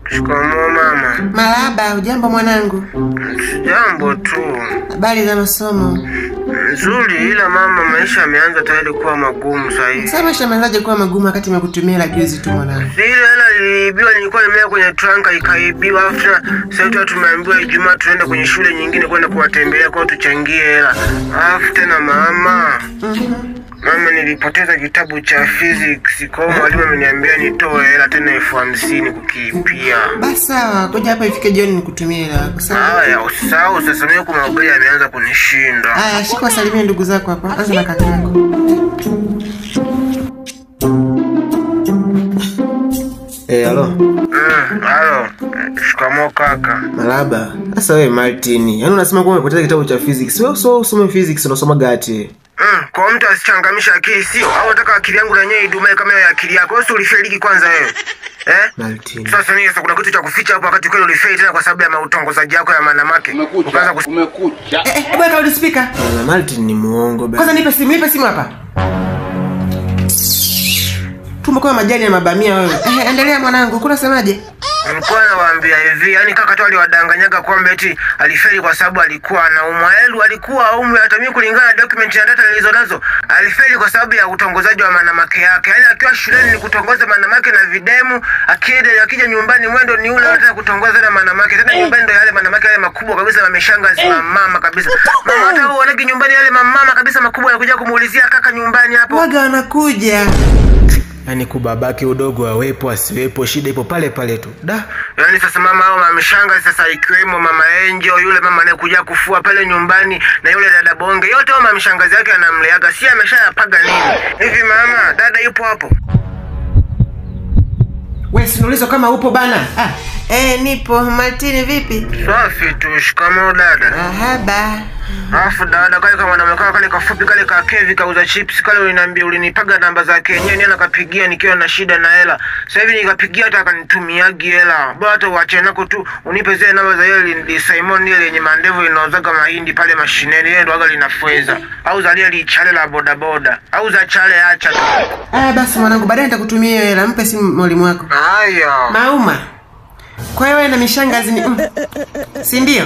Shikamoo mama. Marahaba, hujambo mwanangu? Jambo tu. Habari za masomo? Nzuri, ila mama maisha yameanza tayari kuwa magumu sasa hivi. Sasa maisha yameanzaje kuwa magumu wakati nimekutumia la juzi tu mwanangu? Ile hela iliibiwa, nilikuwa nimeweka kwenye trunk ikaibiwa. Sasa tumeambiwa Ijumaa tuende kwenye shule nyingine kwenda kuwatembelea kwa tuchangie hela. Alafu tena mama. Mama, nilipoteza kitabu cha physics. Kwa mwalimu ameniambia nitoe hela tena 50,000 kukipia. Basi sawa, ngoja hapa ifike jioni nikutumie hela yako. Sawa. Haya, usahau sasa, mimi kwa maubeli ameanza kunishinda. Haya, shika wasalimie ndugu zako hapa. Anza na kaka yako. Halo. Halo. Shikamoo kaka. Marahaba. Sasa wewe Martin, yaani unasema kwa umepoteza kitabu cha physics. Wewe usome physics, unasoma gati. Kwa mtu asichangamisha akili sio? Au unataka akili yangu yenyewe idume kama ya akili yako? Wewe ulifeli kwanza wewe. Martin. Sasa nini sasa, kuna kitu cha kuficha hapo wakati kweli ulifeli tena kwa sababu ya mautongozaji yako ya manamake. Umekucha. Hebu weka speaker. Martin ni muongo bana. Kwanza nipe simu hapa. Tumekuwa majani ya mabamia wewe. Endelea mwanangu, kuna semaje? Nilikuwa nawaambia hivi, yani kaka tu aliwadanganyaga kwamba eti alifeli kwa sababu alikuwa anaumwa. Alikuwa aumwe, hata mimi kulingana na document ya data nilizonazo, alifeli kwa sababu ya utongozaji wa manamake yake. Yani akiwa shuleni ni kutongoza manamake na videmu, akija nyumbani mwendo ni ule hata kutongoza na manamake. Tena nyumbani ndo yale manamake yale makubwa kabisa, mameshangazi mama kabisa. Mama hata huo wanaki nyumbani yale mama kabisa makubwa, anakuja kumuulizia kaka nyumbani hapo. Waga anakuja. Yaani kubabaki udogo awepo asiwepo, shida ipo pale pale tu. Da. Yaani sasa mama hao mameshangazi sasa, ikiwemo mama Angel, yule mama anayekuja kufua pale nyumbani, na yule dada Bonge, yote hao mamshangazi yake anamleaga. Si ameshayapaga nini? Hivi mama, dada yupo hapo? Wewe sinulizo kama upo bana. Nipo. Martin vipi? Safi tu, shikamoo dada. Marahaba. Alafu dada kale kama mwanamke kale kafupi kale ka Kevi kauza chips kale, uliniambia ulinipaga namba zake yenyewe, nina kapigia nikiwa na shida na hela. Sasa hivi nikapigia hata akanitumiagi hela. Bado uache nako tu unipe zile namba za ile Simon ile yenye mandevu inaozaga mahindi pale mashineni, yeye ndo aga linafweza. Au za ile lichale la boda boda. Au za chale acha tu. Basi mwanangu, baadaye nitakutumia hela. Mpe simu mwalimu wako. Haya. Mauma. Kwa hiyo wewe na mishangazi ni si ndio?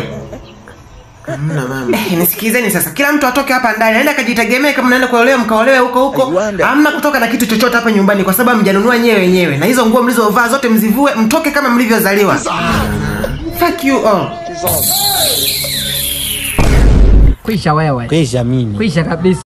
Hamna mama. Nisikizeni sasa. Kila mtu atoke hapa ndani. Naenda kajitegemee, kama mnaenda kuolewa mkaolewe huko. Hamna kutoka na kitu chochote hapa nyumbani kwa sababu mjanunua nyewe wenyewe. Na hizo nguo mlizovaa zote mzivue, mtoke kama mlivyozaliwa. Fuck you all. Kwisha wewe. Kwisha mimi. Kwisha kabisa.